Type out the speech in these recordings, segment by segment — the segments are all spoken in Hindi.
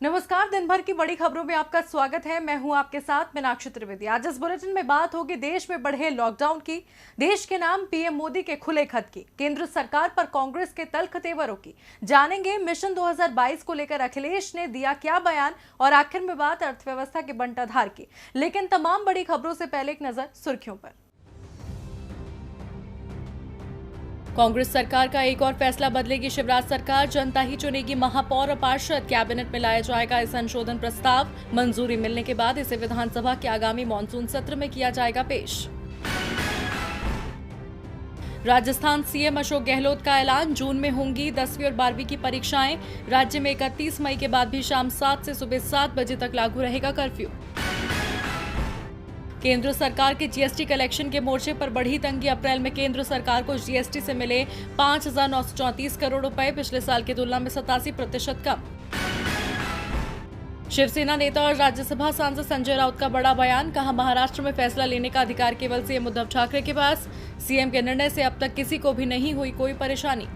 नमस्कार। दिन भर की बड़ी खबरों में आपका स्वागत है। मैं हूं आपके साथ मीनाक्षी त्रिवेदी। आज इस बुलेटिन में बात होगी देश में बढ़े लॉकडाउन की, देश के नाम पीएम मोदी के खुले खत की, केंद्र सरकार पर कांग्रेस के तल्ख तेवरों की। जानेंगे मिशन 2022 को लेकर अखिलेश ने दिया क्या बयान, और आखिर में बात अर्थव्यवस्था के बंटाधार की। लेकिन तमाम बड़ी खबरों से पहले एक नजर सुर्खियों पर। कांग्रेस सरकार का एक और फैसला बदलेगी शिवराज सरकार, जनता ही चुनेगी महापौर और पार्षद। कैबिनेट में लाया जाएगा इस संशोधन प्रस्ताव, मंजूरी मिलने के बाद इसे विधानसभा के आगामी मानसून सत्र में किया जाएगा पेश। राजस्थान सीएम अशोक गहलोत का ऐलान, जून में होंगी 10वीं और 12वीं की परीक्षाएं। राज्य में 31 मई के बाद भी शाम 7 से सुबह 7 बजे तक लागू रहेगा कर्फ्यू। केंद्र सरकार के जीएसटी कलेक्शन के मोर्चे पर बढ़ी तंगी। अप्रैल में केंद्र सरकार को जीएसटी से मिले 5,934 करोड़ रुपए, पिछले साल की तुलना में 87% कम। शिवसेना नेता और राज्यसभा सांसद संजय राउत का बड़ा बयान, कहा महाराष्ट्र में फैसला लेने का अधिकार केवल सीएम उद्धव ठाकरे के पास। सीएम के निर्णय से अब तक किसी को भी नहीं हुई कोई परेशानी।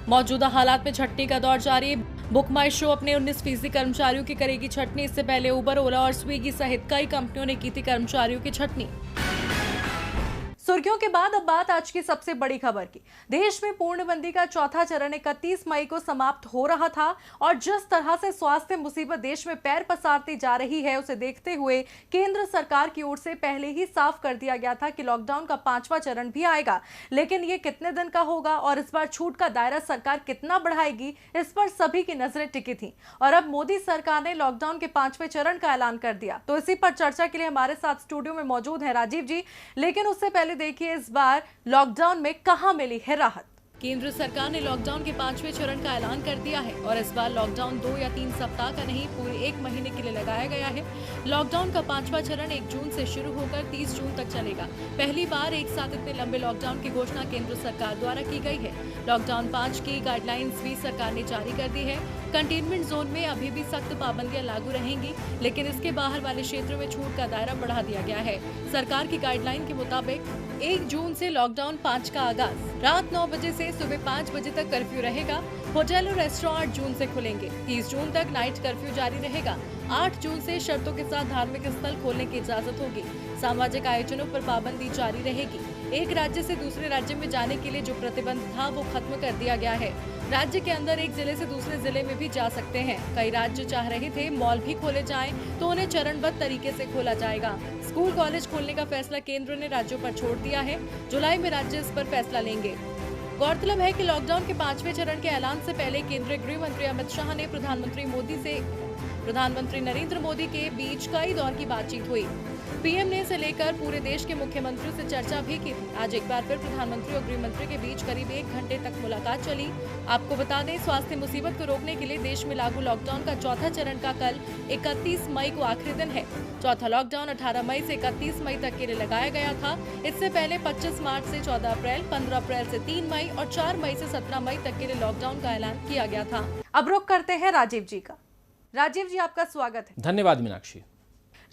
मौजूदा हालात में छटनी का दौर जारी। बुक माई शो अपने 19% कर्मचारियों की करेगी छटनी। इससे पहले उबर, ओला और स्विगी सहित कई कंपनियों ने की थी कर्मचारियों की छटनी। सुर्खियों के बाद अब बात आज की सबसे बड़ी खबर की। देश में पूर्णबंदी का चौथा चरण 31 मई को समाप्त हो रहा था, और जिस तरह से स्वास्थ्य मुसीबत देश में पैर पसारती जा रही है, उसे देखते हुए केंद्र सरकार की ओर से पहले ही साफ कर दिया गया था कि लॉकडाउन का 5वां चरण भी आएगा। लेकिन ये कितने दिन का होगा और इस बार छूट का दायरा सरकार कितना बढ़ाएगी, इस पर सभी की नजरें टिकी थी। और अब मोदी सरकार ने लॉकडाउन के 5वें चरण का ऐलान कर दिया। तो इसी पर चर्चा के लिए हमारे साथ स्टूडियो में मौजूद है राजीव जी। लेकिन उससे पहले देखिए इस बार लॉकडाउन में कहां मिली है राहत। केंद्र सरकार ने लॉकडाउन के 5वें चरण का ऐलान कर दिया है, और इस बार लॉकडाउन 2 या 3 सप्ताह का नहीं, पूरे 1 महीने के लिए लगाया गया है। लॉकडाउन का 5वां चरण 1 जून से शुरू होकर 30 जून तक चलेगा। पहली बार एक साथ इतने लंबे लॉकडाउन की घोषणा केंद्र सरकार द्वारा की गई है। लॉकडाउन 5 की गाइडलाइंस भी सरकार ने जारी कर दी है। कंटेनमेंट जोन में अभी भी सख्त पाबंदियां लागू रहेंगी, लेकिन इसके बाहर वाले क्षेत्रों में छूट का दायरा बढ़ा दिया गया है। सरकार की गाइडलाइन के मुताबिक 1 जून से लॉकडाउन 5 का आगाज। रात 9 बजे से सुबह 5 बजे तक कर्फ्यू रहेगा। होटल और रेस्टोरेंट जून से खुलेंगे। 30 जून तक नाइट कर्फ्यू जारी रहेगा। 8 जून से शर्तों के साथ धार्मिक स्थल खोलने की इजाजत होगी। सामाजिक आयोजनों पर पाबंदी जारी रहेगी। एक राज्य से दूसरे राज्य में जाने के लिए जो प्रतिबंध था वो खत्म कर दिया गया है। राज्य के अंदर एक जिले से दूसरे जिले में भी जा सकते हैं। कई राज्य चाह रहे थे मॉल भी खोले जाएं, तो उन्हें चरणबद्ध तरीके से खोला जाएगा। स्कूल कॉलेज खोलने का फैसला केंद्र ने राज्यों पर छोड़ दिया है। जुलाई में राज्य इस पर फैसला लेंगे। गौरतलब है कि लॉकडाउन के 5वें चरण के ऐलान से पहले केंद्रीय गृह मंत्री अमित शाह ने प्रधानमंत्री नरेंद्र मोदी के बीच कई दौर की बातचीत हुई। पीएम ने इसे लेकर पूरे देश के मुख्यमंत्रियों से चर्चा भी की थी। आज एक बार फिर प्रधानमंत्री और गृह मंत्री के बीच करीब 1 घंटे तक मुलाकात चली। आपको बता दें, स्वास्थ्य मुसीबत को रोकने के लिए देश में लागू लॉकडाउन का चौथा चरण का कल 31 मई को आखिरी दिन है। चौथा लॉकडाउन 18 मई से 31 मई तक के लिए लगाया गया था। इससे पहले 25 मार्च से 14 अप्रैल, 15 अप्रैल से 3 मई और 4 मई से 17 मई तक के लिए लॉकडाउन का ऐलान किया गया था। अब रुख करते हैं राजीव जी का। राजीव जी, आपका स्वागत है। धन्यवाद मीनाक्षी।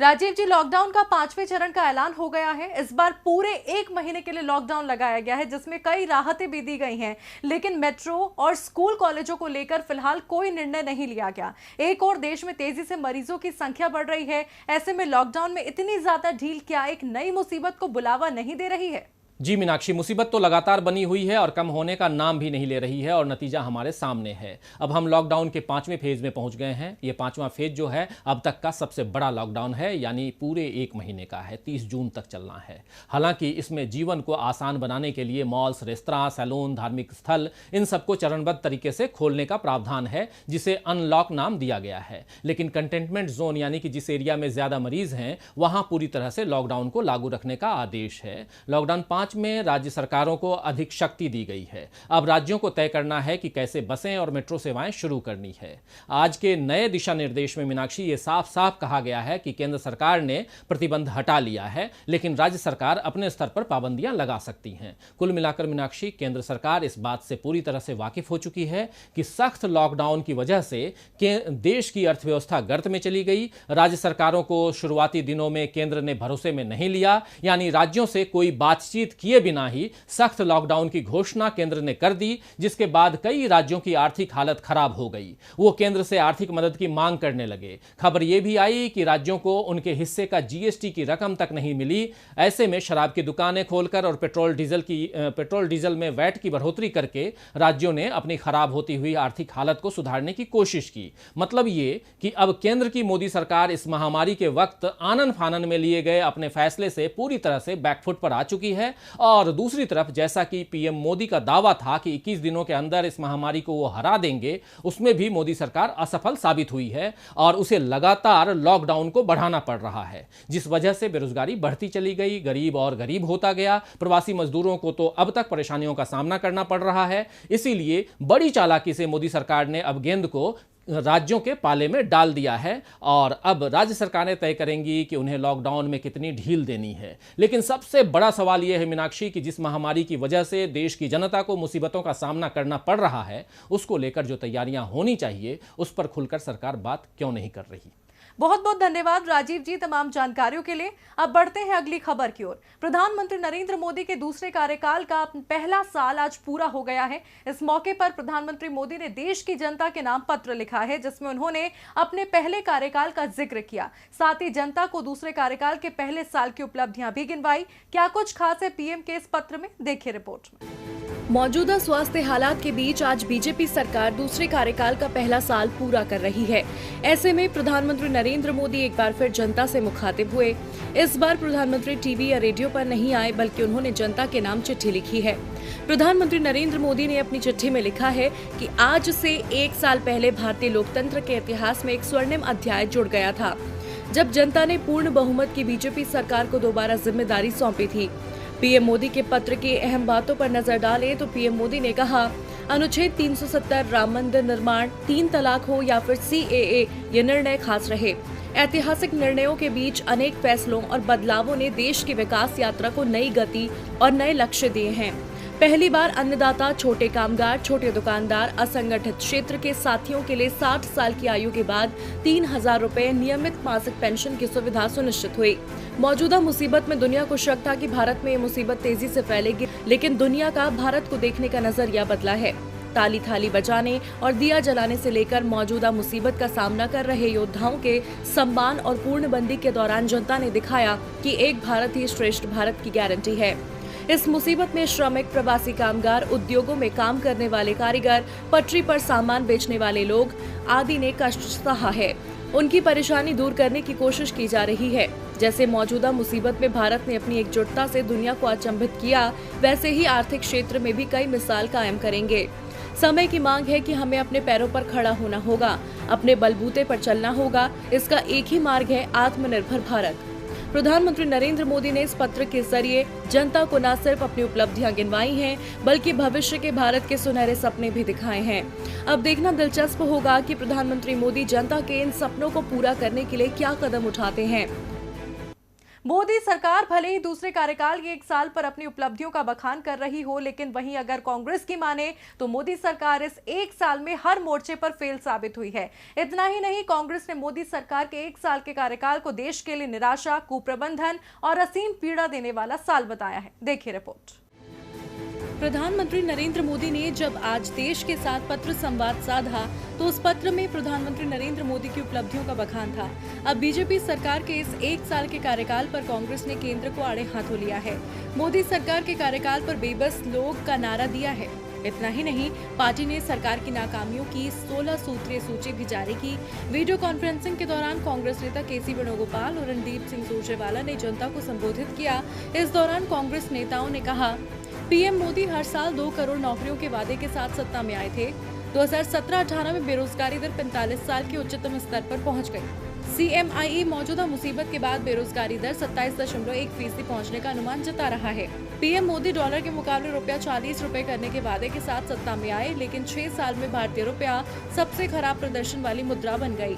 राजीव जी, लॉकडाउन का 5वें चरण का ऐलान हो गया है। इस बार पूरे 1 महीने के लिए लॉकडाउन लगाया गया है, जिसमें कई राहतें भी दी गई हैं। लेकिन मेट्रो और स्कूल कॉलेजों को लेकर फिलहाल कोई निर्णय नहीं लिया गया। एक और देश में तेजी से मरीजों की संख्या बढ़ रही है। ऐसे में लॉकडाउन में इतनी ज्यादा ढील क्या एक नई मुसीबत को बुलावा नहीं दे रही है? जी मीनाक्षी, मुसीबत तो लगातार बनी हुई है और कम होने का नाम भी नहीं ले रही है, और नतीजा हमारे सामने है। अब हम लॉकडाउन के 5वें फेज में पहुंच गए हैं। ये 5वां फेज जो है अब तक का सबसे बड़ा लॉकडाउन है, यानी पूरे 1 महीने का है, 30 जून तक चलना है। हालांकि इसमें जीवन को आसान बनाने के लिए मॉल्स, रेस्तरां, सैलून, धार्मिक स्थल, इन सबको चरणबद्ध तरीके से खोलने का प्रावधान है, जिसे अनलॉक नाम दिया गया है। लेकिन कंटेनमेंट जोन, यानी कि जिस एरिया में ज्यादा मरीज हैं, वहां पूरी तरह से लॉकडाउन को लागू रखने का आदेश है। लॉकडाउन 5 में राज्य सरकारों को अधिक शक्ति दी गई है। अब राज्यों को तय करना है कि कैसे बसें और मेट्रो सेवाएं शुरू करनी है। आज के नए दिशा निर्देश में मीनाक्षी, ये साफ साफ कहा गया है कि केंद्र सरकार ने प्रतिबंध हटा लिया है, लेकिन राज्य सरकार अपने स्तर पर पाबंदियां लगा सकती हैं। कुल मिलाकर मीनाक्षी, केंद्र सरकार इस बात से पूरी तरह से वाकिफ हो चुकी है कि सख्त लॉकडाउन की वजह से देश की अर्थव्यवस्था गर्त में चली गई। राज्य सरकारों को शुरुआती दिनों में केंद्र ने भरोसे में नहीं लिया, यानी राज्यों से कोई बातचीत किए बिना ही सख्त लॉकडाउन की घोषणा केंद्र ने कर दी, जिसके बाद कई राज्यों की आर्थिक हालत खराब हो गई। वो केंद्र से आर्थिक मदद की मांग करने लगे। खबर यह भी आई कि राज्यों को उनके हिस्से का जीएसटी की रकम तक नहीं मिली। ऐसे में शराब की दुकानें खोलकर और पेट्रोल डीजल में वैट की बढ़ोतरी करके राज्यों ने अपनी खराब होती हुई आर्थिक हालत को सुधारने की कोशिश की। मतलब ये कि अब केंद्र की मोदी सरकार इस महामारी के वक्त आनन फानन में लिए गए अपने फैसले से पूरी तरह से बैकफुट पर आ चुकी है। और दूसरी तरफ जैसा कि पीएम मोदी का दावा था कि 21 दिनों के अंदर इस महामारी को वो हरा देंगे, उसमें भी मोदी सरकार असफल साबित हुई है और उसे लगातार लॉकडाउन को बढ़ाना पड़ रहा है, जिस वजह से बेरोजगारी बढ़ती चली गई, गरीब और गरीब होता गया। प्रवासी मजदूरों को तो अब तक परेशानियों का सामना करना पड़ रहा है। इसीलिए बड़ी चालाकी से मोदी सरकार ने अब गेंद को राज्यों के पाले में डाल दिया है और अब राज्य सरकारें तय करेंगी कि उन्हें लॉकडाउन में कितनी ढील देनी है। लेकिन सबसे बड़ा सवाल यह है मीनाक्षी कि जिस महामारी की वजह से देश की जनता को मुसीबतों का सामना करना पड़ रहा है, उसको लेकर जो तैयारियां होनी चाहिए उस पर खुलकर सरकार बात क्यों नहीं कर रही। बहुत बहुत धन्यवाद राजीव जी तमाम जानकारियों के लिए। अब बढ़ते हैं अगली खबर की ओर। प्रधानमंत्री नरेंद्र मोदी के दूसरे कार्यकाल का पहला साल आज पूरा हो गया है। इस मौके पर प्रधानमंत्री मोदी ने देश की जनता के नाम पत्र लिखा है, जिसमें उन्होंने अपने पहले कार्यकाल का जिक्र किया। साथ ही जनता को दूसरे कार्यकाल के पहले साल की उपलब्धियां भी गिनवाई। क्या कुछ खास है पीएम के इस पत्र में, देखिए रिपोर्ट में। मौजूदा स्वास्थ्य हालात के बीच आज बीजेपी सरकार दूसरे कार्यकाल का पहला साल पूरा कर रही है। ऐसे में प्रधानमंत्री नरेंद्र मोदी एक बार फिर जनता से मुखातिब हुए। इस बार प्रधानमंत्री टीवी या रेडियो पर नहीं आए, बल्कि उन्होंने जनता के नाम चिट्ठी लिखी है। प्रधानमंत्री नरेंद्र मोदी ने अपनी चिट्ठी में लिखा है कि आज से 1 साल पहले भारतीय लोकतंत्र के इतिहास में एक स्वर्णिम अध्याय जुड़ गया था, जब जनता ने पूर्ण बहुमत की बीजेपी सरकार को दोबारा जिम्मेदारी सौंपी थी। पीएम मोदी के पत्र की अहम बातों पर नजर डालें तो पीएम मोदी ने कहा, अनुच्छेद 370, राम मंदिर निर्माण, 3 तलाक हो या फिर CAA, ये निर्णय खास रहे। ऐतिहासिक निर्णयों के बीच अनेक फैसलों और बदलावों ने देश की विकास यात्रा को नई गति और नए लक्ष्य दिए हैं। पहली बार अन्नदाता, छोटे कामगार, छोटे दुकानदार, असंगठित क्षेत्र के साथियों के लिए 60 साल की आयु के बाद 3000 रुपए नियमित मासिक पेंशन की सुविधा सुनिश्चित हुई। मौजूदा मुसीबत में दुनिया को शक था कि भारत में ये मुसीबत तेजी से फैलेगी, लेकिन दुनिया का भारत को देखने का नजरिया बदला है। ताली थाली बजाने और दिया जलाने से लेकर मौजूदा मुसीबत का सामना कर रहे योद्धाओं के सम्मान और पूर्णबंदी के दौरान जनता ने दिखाया कि एक भारत ही श्रेष्ठ भारत की गारंटी है। इस मुसीबत में श्रमिक, प्रवासी कामगार, उद्योगों में काम करने वाले कारीगर, पटरी पर सामान बेचने वाले लोग आदि ने कष्ट सहा है। उनकी परेशानी दूर करने की कोशिश की जा रही है। जैसे मौजूदा मुसीबत में भारत ने अपनी एकजुटता से दुनिया को अचंभित किया, वैसे ही आर्थिक क्षेत्र में भी कई मिसाल कायम करेंगे। समय की मांग है कि हमें अपने पैरों पर खड़ा होना होगा, अपने बलबूते पर चलना होगा। इसका एक ही मार्ग है, आत्मनिर्भर भारत। प्रधानमंत्री नरेंद्र मोदी ने इस पत्र के जरिए जनता को न सिर्फ अपनी उपलब्धियां गिनवाई हैं, बल्कि भविष्य के भारत के सुनहरे सपने भी दिखाए हैं। अब देखना दिलचस्प होगा कि प्रधानमंत्री मोदी जनता के इन सपनों को पूरा करने के लिए क्या कदम उठाते हैं। मोदी सरकार भले ही दूसरे कार्यकाल के 1 साल पर अपनी उपलब्धियों का बखान कर रही हो, लेकिन वहीं अगर कांग्रेस की माने तो मोदी सरकार इस 1 साल में हर मोर्चे पर फेल साबित हुई है। इतना ही नहीं, कांग्रेस ने मोदी सरकार के 1 साल के कार्यकाल को देश के लिए निराशा, कुप्रबंधन और असीम पीड़ा देने वाला साल बताया है। देखिए रिपोर्ट। प्रधानमंत्री नरेंद्र मोदी ने जब आज देश के साथ पत्र संवाद साधा तो उस पत्र में प्रधानमंत्री नरेंद्र मोदी की उपलब्धियों का बखान था। अब बीजेपी सरकार के इस 1 साल के कार्यकाल पर कांग्रेस ने केंद्र को आड़े हाथों लिया है। मोदी सरकार के कार्यकाल पर बेबस लोग का नारा दिया है। इतना ही नहीं, पार्टी ने सरकार की नाकामियों की 16 सूत्रीय सूची भी जारी की। वीडियो कॉन्फ्रेंसिंग के दौरान कांग्रेस नेता केसी वेणुगोपाल और रणदीप सिंह सुरजेवाला ने जनता को संबोधित किया। इस दौरान कांग्रेस नेताओं ने कहा, पीएम मोदी हर साल 2 करोड़ नौकरियों के वादे के साथ सत्ता में आए थे। 2017-18 में बेरोजगारी दर 45 साल के उच्चतम स्तर पर पहुंच गई। CMIE मौजूदा मुसीबत के बाद बेरोजगारी दर 27.1% पहुंचने का अनुमान जता रहा है। पीएम मोदी डॉलर के मुकाबले रुपया 40 रुपए करने के वादे के साथ सत्ता में आए, लेकिन 6 साल में भारतीय रुपया सबसे खराब प्रदर्शन वाली मुद्रा बन गई।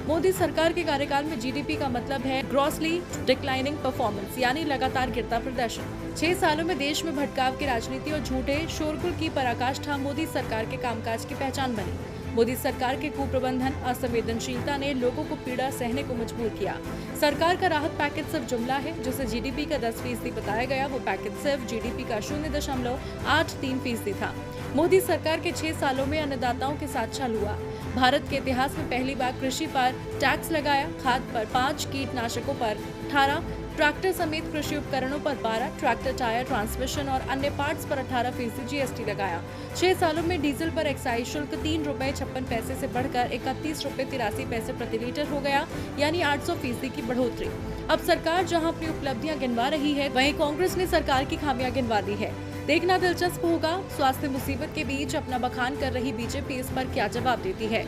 मोदी सरकार के कार्यकाल में GDP का मतलब है ग्रॉसली डिक्लाइनिंग परफॉर्मेंस, यानी लगातार गिरता प्रदर्शन। 6 सालों में देश में भटकाव की राजनीति और झूठे शोरगुल की पराकाष्ठा मोदी सरकार के कामकाज की पहचान बनी। मोदी सरकार के कुप्रबंधन, असंवेदनशीलता ने लोगों को पीड़ा सहने को मजबूर किया। सरकार का राहत पैकेज सिर्फ जुमला है, जिसे जीडीपी का 10% बताया गया। वो पैकेज सिर्फ जीडीपी का 0.83% था। मोदी सरकार के 6 सालों में अन्नदाताओं के साथ छल हुआ। भारत के इतिहास में पहली बार कृषि पर टैक्स लगाया, खाद पर 5, कीटनाशकों पर 18, ट्रैक्टर समेत कृषि उपकरणों पर 12, ट्रैक्टर टायर, ट्रांसमिशन और अन्य पार्ट्स पर 18% जीएसटी लगाया। 6 सालों में डीजल पर एक्साइज शुल्क ₹3.56 से बढ़कर ₹31.83 प्रति लीटर हो गया, यानी 800% की बढ़ोतरी। अब सरकार जहां अपनी उपलब्धियां गिनवा रही है, वहीं कांग्रेस ने सरकार की खामियां गिनवा दी है। देखना दिलचस्प होगा, स्वास्थ्य मुसीबत के बीच अपना बखान कर रही बीजेपी इस पर क्या जवाब देती है।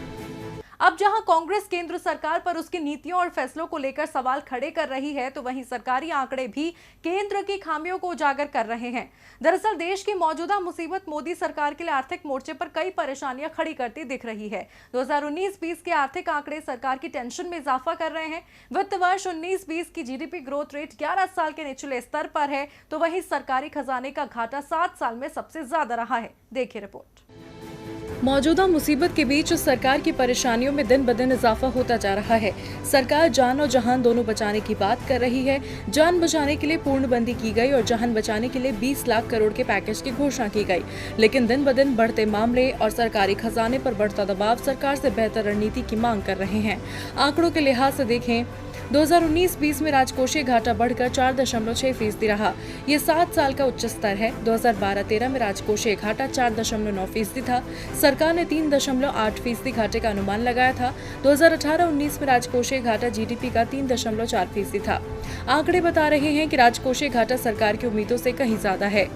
अब जहां कांग्रेस केंद्र सरकार पर उसकी नीतियों और फैसलों को लेकर सवाल खड़े कर रही है, तो वहीं सरकारी आंकड़े भी केंद्र की खामियों को उजागर कर रहे हैं। दरअसल देश की मौजूदा मुसीबत मोदी सरकार के लिए आर्थिक मोर्चे पर कई परेशानियां खड़ी करती दिख रही है। 2019-20 के आर्थिक आंकड़े सरकार की टेंशन में इजाफा कर रहे हैं। वित्त वर्ष 19-20 की जीडीपी ग्रोथ रेट 11 साल के निचले स्तर पर है, तो वहीं सरकारी खजाने का घाटा 7 साल में सबसे ज्यादा रहा है। देखिए रिपोर्ट। मौजूदा मुसीबत के बीच सरकार की परेशानियों में दिन ब दिन इजाफा होता जा रहा है। सरकार जान और जहान दोनों बचाने की बात कर रही है। जान बचाने के लिए पूर्णबंदी की गई और जहान बचाने के लिए 20 लाख करोड़ के पैकेज की घोषणा की गई, लेकिन दिन ब दिन बढ़ते मामले और सरकारी खजाने पर बढ़ता दबाव सरकार से बेहतर रणनीति की मांग कर रहे हैं। आंकड़ों के लिहाज से देखें, 2019-20 में राजकोषीय घाटा बढ़कर 4.6% रहा। ये 7 साल का उच्च स्तर है। 2012-13 में राजकोषीय घाटा 4.9% था। सरकार ने 3.8% घाटे का अनुमान लगाया था। 2018-19 में राजकोषीय घाटा जीडीपी का 3.4% था। आंकड़े बता रहे हैं कि राजकोषीय घाटा सरकार की उम्मीदों से कहीं ज्यादा है।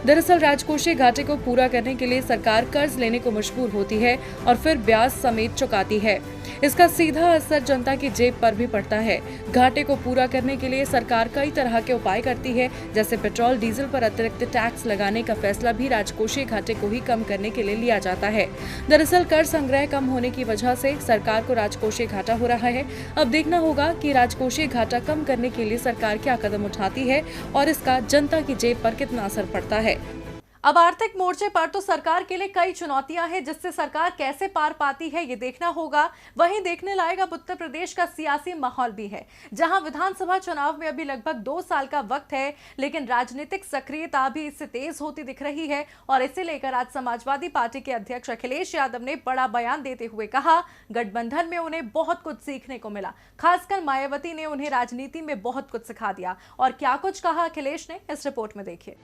दरअसल राजकोषीय घाटे को पूरा करने के लिए सरकार कर्ज लेने को मजबूर होती है और फिर ब्याज समेत चुकाती है। इसका सीधा असर जनता की जेब पर भी पड़ता है। घाटे को पूरा करने के लिए सरकार कई तरह के उपाय करती है, जैसे पेट्रोल डीजल पर अतिरिक्त टैक्स लगाने का फैसला भी राजकोषीय घाटे को ही कम करने के लिए लिया जाता है। दरअसल कर संग्रह कम होने की वजह से सरकार को राजकोषीय घाटा हो रहा है। अब देखना होगा कि राजकोषीय घाटा कम करने के लिए सरकार क्या कदम उठाती है और इसका जनता की जेब पर कितना असर पड़ता है। अब आर्थिक मोर्चे पर तो सरकार के लिए कई चुनौतियां हैं, जिससे सरकार कैसे पार पाती है ये देखना होगा। वहीं देखने लायक अब उत्तर प्रदेश का सियासी माहौल भी है, जहां विधानसभा चुनाव में अभी लगभग 2 साल का वक्त है, लेकिन राजनीतिक सक्रियता भी इससे तेज होती दिख रही है। और इसे लेकर आज समाजवादी पार्टी के अध्यक्ष अखिलेश यादव ने बड़ा बयान देते हुए कहा, गठबंधन में उन्हें बहुत कुछ सीखने को मिला। खासकर मायावती ने उन्हें राजनीति में बहुत कुछ सिखा दिया। और क्या कुछ कहा अखिलेश ने, इस रिपोर्ट में देखिए।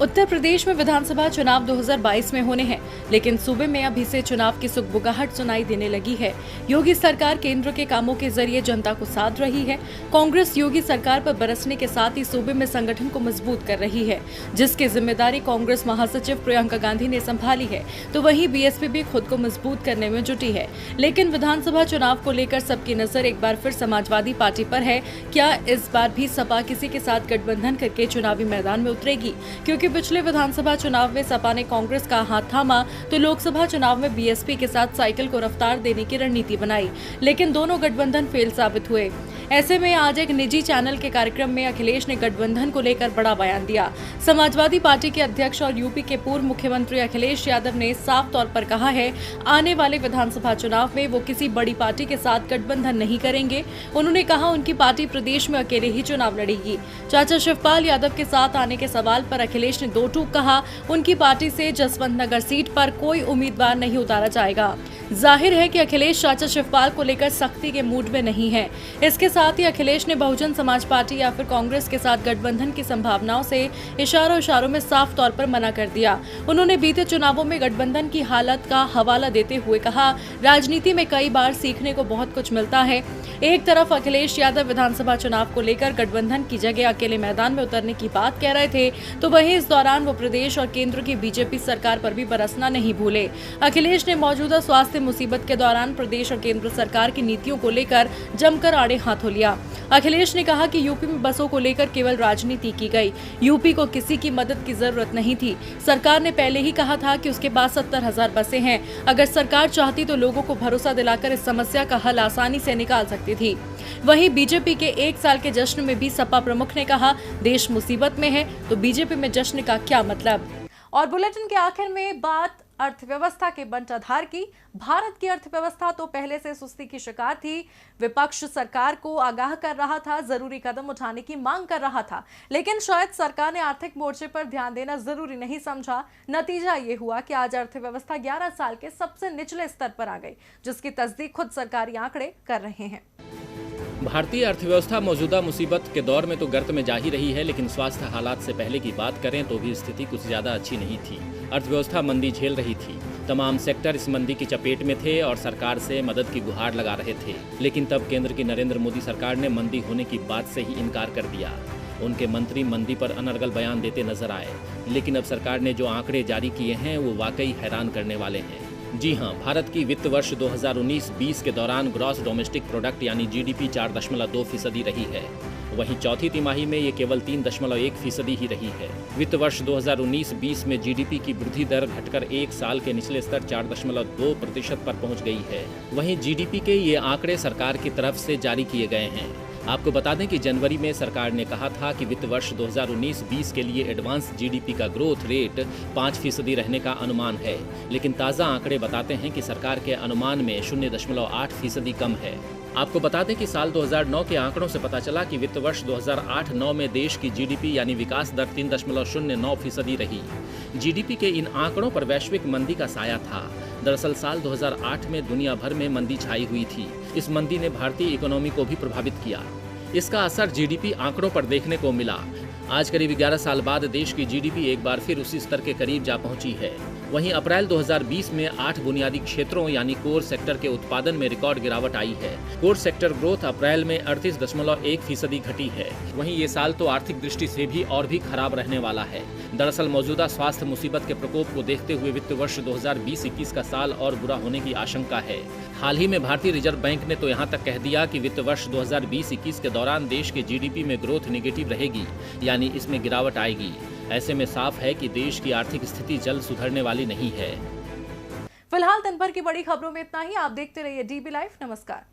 उत्तर प्रदेश में विधानसभा चुनाव 2022 में होने हैं, लेकिन सूबे में अभी से चुनाव की सुगबुगाहट सुनाई देने लगी है। योगी सरकार केंद्र के कामों के जरिए जनता को साध रही है। कांग्रेस योगी सरकार पर बरसने के साथ ही सूबे में संगठन को मजबूत कर रही है, जिसकी जिम्मेदारी कांग्रेस महासचिव प्रियंका गांधी ने संभाली है। तो वहीं बीएसपी भी खुद को मजबूत करने में जुटी है। लेकिन विधानसभा चुनाव को लेकर सबकी नजर एक बार फिर समाजवादी पार्टी पर है। क्या इस बार भी सपा किसी के साथ गठबंधन करके चुनावी मैदान में उतरेगी? क्योंकि पिछले विधानसभा चुनाव में सपा ने कांग्रेस का हाथ थामा, तो लोकसभा चुनाव में बीएसपी के साथ साइकिल को रफ्तार देने की रणनीति बनाई, लेकिन दोनों गठबंधन फेल साबित हुए। ऐसे में आज एक निजी चैनल के कार्यक्रम में अखिलेश ने गठबंधन को लेकर बड़ा बयान दिया। समाजवादी पार्टी के अध्यक्ष और यूपी के पूर्व मुख्यमंत्री अखिलेश यादव ने साफ तौर पर कहा है, आने वाले विधानसभा चुनाव में वो किसी बड़ी पार्टी के साथ गठबंधन नहीं करेंगे। उन्होंने कहा उनकी पार्टी प्रदेश में अकेले ही चुनाव लड़ेगी। चाचा शिवपाल यादव के साथ आने के सवाल पर अखिलेश ने दो टूक कहा, उनकी पार्टी से जसवंत नगर सीट पर कोई उम्मीदवार नहीं उतारा जाएगा। जाहिर है कि अखिलेश चाचा शिवपाल को लेकर सख्ती के मूड में नहीं है। इसके साथ ही अखिलेश ने बहुजन समाज पार्टी या फिर कांग्रेस के साथ गठबंधन की संभावनाओं से इशारों में साफ तौर पर मना कर दिया। उन्होंने बीते चुनावों में गठबंधन की हालत का हवाला देते हुए कहा, राजनीति में कई बार सीखने को बहुत कुछ मिलता है। एक तरफ अखिलेश यादव विधानसभा चुनाव को लेकर गठबंधन की जगह अकेले मैदान में उतरने की बात कह रहे थे, तो वहीं इस दौरान वो प्रदेश और केंद्र की बीजेपी सरकार पर भी बरसना नहीं भूले। अखिलेश ने मौजूदा स्वास्थ्य मुसीबत के दौरान प्रदेश और केंद्र सरकार की नीतियों को लेकर जमकर आड़े हाथों लिया। अखिलेश ने कहा कि यूपी में बसों को लेकर केवल राजनीति की गई। यूपी को किसी की मदद की जरूरत नहीं थी। सरकार ने पहले ही कहा था कि उसके पास 70,000 बसें हैं। अगर सरकार चाहती तो लोगों को भरोसा दिलाकर इस समस्या का हल आसानी से निकाल सकती थी। वहीं बीजेपी के 1 साल के जश्न में भी सपा प्रमुख ने कहा, देश मुसीबत में है तो बीजेपी में जश्न का क्या मतलब। और बुलेटिन के आखिर में बात अर्थव्यवस्था के बंटाधार की। भारत की अर्थव्यवस्था तो पहले से सुस्ती की शिकार थी। विपक्ष सरकार को आगाह कर रहा था, जरूरी कदम उठाने की मांग कर रहा था, लेकिन शायद सरकार ने आर्थिक मोर्चे पर ध्यान देना जरूरी नहीं समझा। नतीजा ये हुआ कि आज अर्थव्यवस्था 11 साल के सबसे निचले स्तर पर आ गई, जिसकी तस्दीक खुद सरकारी आंकड़े कर रहे हैं। भारतीय अर्थव्यवस्था मौजूदा मुसीबत के दौर में तो गर्त में जा ही रही है, लेकिन स्वास्थ्य हालात से पहले की बात करें तो भी स्थिति कुछ ज्यादा अच्छी नहीं थी। अर्थव्यवस्था मंदी झेल रही थी, तमाम सेक्टर इस मंदी की चपेट में थे और सरकार से मदद की गुहार लगा रहे थे। लेकिन तब केंद्र की नरेंद्र मोदी सरकार ने मंदी होने की बात से ही इनकार कर दिया। उनके मंत्री मंदी पर अनर्गल बयान देते नजर आए, लेकिन अब सरकार ने जो आंकड़े जारी किए हैं वो वाकई हैरान करने वाले हैं। जी हां, भारत की वित्त वर्ष 2019-20 के दौरान ग्रॉस डोमेस्टिक प्रोडक्ट यानी जीडीपी 4.2% रही है। वहीं चौथी तिमाही में ये केवल 3.1% ही रही है। वित्त वर्ष 2019-20 में जीडीपी की वृद्धि दर घटकर 1 साल के निचले स्तर 4.2% पर पहुंच गई है। वहीं जीडीपी के ये आंकड़े सरकार की तरफ से जारी किए गए हैं। आपको बता दें कि जनवरी में सरकार ने कहा था कि वित्त वर्ष 2019-20 के लिए एडवांस जीडीपी का ग्रोथ रेट 5% रहने का अनुमान है, लेकिन ताज़ा आंकड़े बताते हैं कि सरकार के अनुमान में 0.8% कम है। आपको बता दें कि साल 2009 के आंकड़ों से पता चला कि वित्त वर्ष 2008-9 में देश की जीडीपी यानी विकास दर 3.09% रही। जीडीपी के इन आंकड़ों पर वैश्विक मंदी का साया था। दरअसल साल 2008 में दुनिया भर में मंदी छाई हुई थी। इस मंदी ने भारतीय इकोनॉमी को भी प्रभावित किया। इसका असर जीडीपी आंकड़ों पर देखने को मिला। आज करीब 11 साल बाद देश की जीडीपी एक बार फिर उसी स्तर के करीब जा पहुंची है। वहीं अप्रैल 2020 में 8 बुनियादी क्षेत्रों यानी कोर सेक्टर के उत्पादन में रिकॉर्ड गिरावट आई है। कोर सेक्टर ग्रोथ अप्रैल में 38.1% घटी है। वहीं ये साल तो आर्थिक दृष्टि से भी और भी खराब रहने वाला है। दरअसल मौजूदा स्वास्थ्य मुसीबत के प्रकोप को देखते हुए वित्त वर्ष 2020-21 का साल और बुरा होने की आशंका है। हाल ही में भारतीय रिजर्व बैंक ने तो यहाँ तक कह दिया कि वित्त वर्ष 2020-21 के दौरान देश के जीडीपी में ग्रोथ नेगेटिव रहेगी, यानी इसमें गिरावट आएगी। ऐसे में साफ है कि देश की आर्थिक स्थिति जल्द सुधरने वाली नहीं है। फिलहाल दिन भर की बड़ी खबरों में इतना ही। आप देखते रहिए डीबी लाइव। नमस्कार।